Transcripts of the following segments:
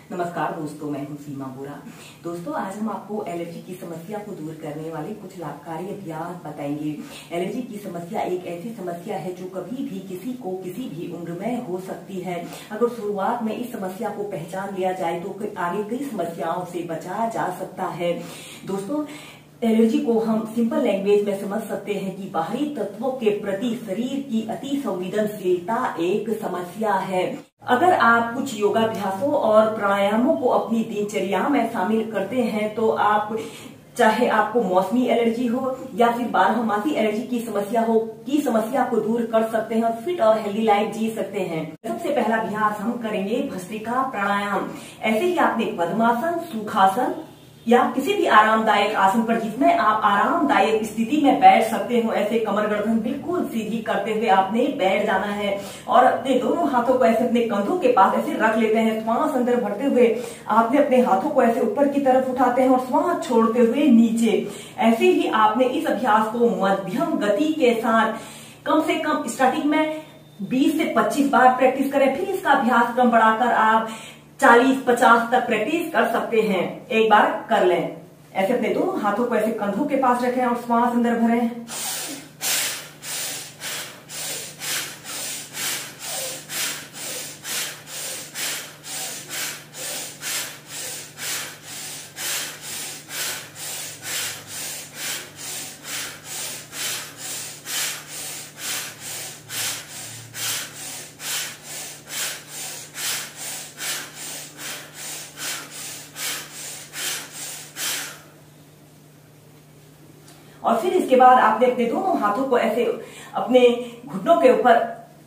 नमस्कार दोस्तों, मैं हूं सीमा बोरा। दोस्तों, आज हम आपको एलर्जी की समस्या को दूर करने वाले कुछ लाभकारी अभ्यास बताएंगे। एलर्जी की समस्या एक ऐसी समस्या है जो कभी भी किसी को किसी भी उम्र में हो सकती है। अगर शुरुआत में इस समस्या को पहचान लिया जाए तो आगे कई समस्याओं से बचा जा सकता है। दोस्तों, एलर्जी को हम सिंपल लैंग्वेज में समझ सकते हैं कि बाहरी तत्वों के प्रति शरीर की अति संवेदनशीलता एक समस्या है। अगर आप कुछ योगाभ्यासों और प्राणायामों को अपनी दिनचर्या में शामिल करते हैं तो आप चाहे आपको मौसमी एलर्जी हो या फिर बारहमासी एलर्जी की समस्या को दूर कर सकते हैं और फिट और हेल्दी लाइफ जी सकते हैं। सबसे पहला अभ्यास हम करेंगे भस्त्रिका प्राणायाम। ऐसे ही आपने पद्मासन, सुखासन या किसी भी आरामदायक आसन पर जिसमें आप आरामदायक स्थिति में बैठ सकते हो, ऐसे कमर गर्दन बिल्कुल सीधी करते हुए आपने बैठ जाना है और अपने दोनों हाथों को ऐसे अपने कंधों के पास ऐसे रख लेते हैं। श्वास अंदर भरते हुए आपने अपने हाथों को ऐसे ऊपर की तरफ उठाते हैं और श्वास छोड़ते हुए नीचे। ऐसे ही आपने इस अभ्यास को मध्यम गति के साथ कम से कम स्टार्टिंग में 20 से 25 बार प्रैक्टिस करें। फिर इसका अभ्यास क्रम बढ़ाकर आप 40-50 तक प्रैक्टिस कर सकते हैं। एक बार कर लें। ऐसे अपने दोनों हाथों को ऐसे कंधों के पास रखें और श्वास अंदर भरें। और फिर इसके बाद आपने अपने दोनों हाथों को ऐसे अपने घुटनों के ऊपर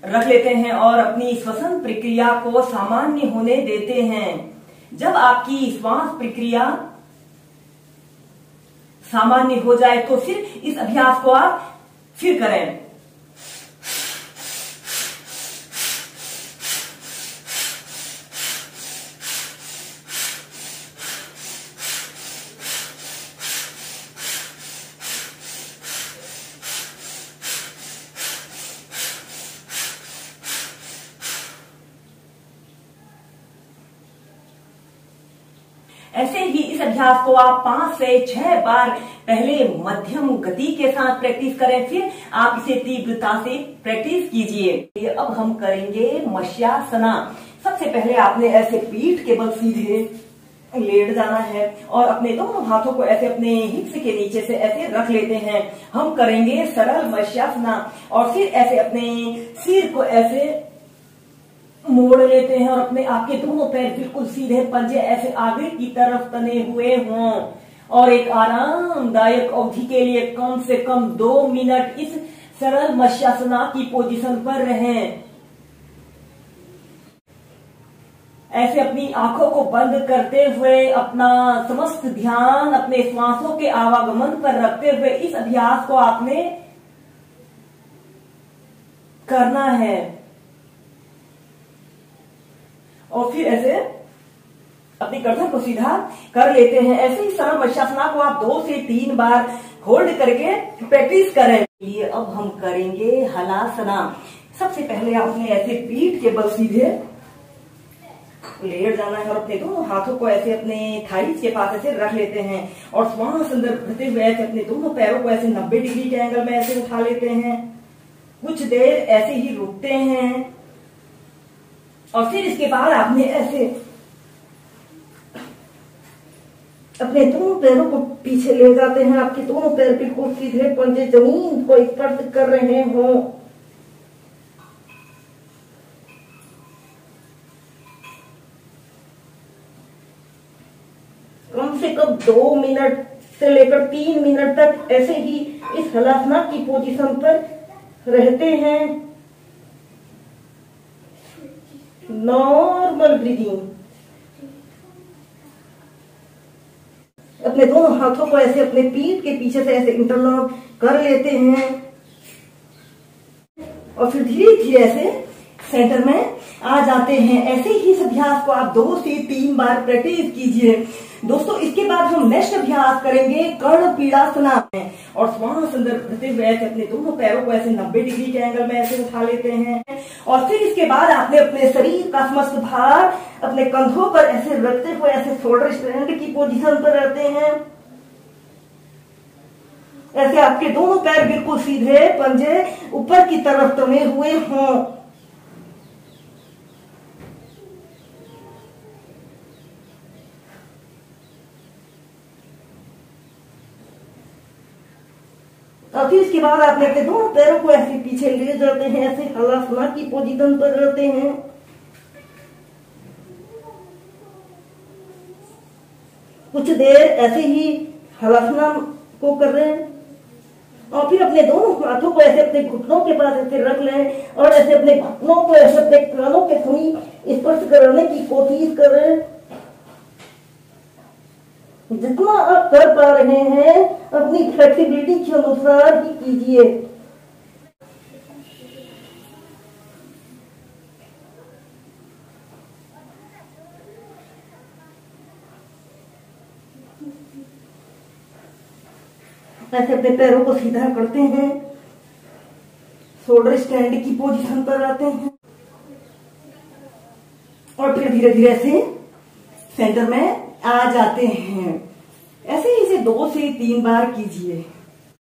रख लेते हैं और अपनी श्वसन प्रक्रिया को सामान्य होने देते हैं। जब आपकी श्वास प्रक्रिया सामान्य हो जाए तो फिर इस अभ्यास को आप फिर करें। ऐसे ही इस अभ्यास को आप 5 से 6 बार पहले मध्यम गति के साथ प्रैक्टिस करें, फिर आप इसे तीव्रता से प्रैक्टिस कीजिए। अब हम करेंगे मत्स्यासना। सबसे पहले आपने ऐसे पीठ के बल सीधे लेट जाना है और अपने दोनों हाथों को ऐसे अपने हिप्स के नीचे से ऐसे रख लेते हैं। हम करेंगे सरल मत्स्यासना और फिर ऐसे अपने सिर को ऐसे मोड़ लेते हैं और अपने आपके दोनों पैर बिल्कुल सीधे, पंजे ऐसे आगे की तरफ तने हुए हों और एक आरामदायक अवधि के लिए कम से कम 2 मिनट इस सरल मत्स्यासना की पोजीशन पर रहें। ऐसे अपनी आंखों को बंद करते हुए अपना समस्त ध्यान अपने श्वासों के आवागमन पर रखते हुए इस अभ्यास को आपने करना है। और फिर ऐसे अपनी गर्दन को सीधा कर लेते हैं। ऐसे ही सरल मत्स्यासना को आप 2 से 3 बार होल्ड करके प्रैक्टिस करें। ये अब हम करेंगे हलासना। सबसे पहले आपने ऐसे पीठ के बल सीधे लेट जाना है और अपने दोनों हाथों को ऐसे अपने थाइस के पास ऐसे रख लेते हैं और श्वास अंदर भरते हुए ऐसे अपने दोनों पैरों को ऐसे 90 डिग्री के एंगल में ऐसे उठा लेते हैं। कुछ देर ऐसे ही रुकते हैं और फिर इसके बाद आपने ऐसे अपने दोनों पैरों को पीछे ले जाते हैं। आपके दोनों पैर बिल्कुल सीधे, पंजे जमीन को स्पर्श कर रहे हों। कम से कम 2 मिनट से लेकर 3 मिनट तक ऐसे ही इस हलासना की पोजीशन पर रहते हैं। Normal breathing. अपने दोनों हाथों को ऐसे अपने पीठ के पीछे से ऐसे इंटरलॉक कर लेते हैं और फिर धीरे धीरे ऐसे सेंटर में आ जाते हैं। ऐसे ही इस अभ्यास को आप 2 से 3 बार प्रैक्टिस कीजिए। दोस्तों इसके बाद हम नेक्स्ट अभ्यास करेंगे कर्ण पीड़ासना और श्वास अंदर भरते हुए ऐसे अपने दोनों पैरों को ऐसे 90 डिग्री के एंगल में ऐसे उठा लेते हैं और फिर इसके बाद आपने अपने शरीर का समस्त भार अपने कंधों पर ऐसे रखते हुए ऐसे शोल्डर स्ट्रेंथ की पोजीशन पर रहते हैं। ऐसे आपके दोनों पैर बिल्कुल सीधे, पंजे ऊपर की तरफ तने हुए हों। और फिर इसके बाद आपने अपने दोनों पैरों को ऐसे पीछे ले जाते हैं, ऐसे हलासना की पोजीशन पर रहते हैं। कुछ देर ऐसे ही हलासना को कर रहे हैं और फिर अपने दोनों हाथों को ऐसे अपने घुटनों के पास ऐसे रख लें और ऐसे अपने घुटनों को ऐसे अपने कानों के सुनी स्पर्श कराने की कोशिश करें। जितना आप कर पा रहे हैं अपनी फ्लेक्सिबिलिटी के अनुसार ही कीजिए। ऐसे अपने पैरों को सीधा करते हैं, शोल्डर स्टैंड की पोजीशन पर आते हैं और फिर धीरे धीरे से सेंटर में आ जाते हैं। ऐसे ही इसे 2 से 3 बार कीजिए।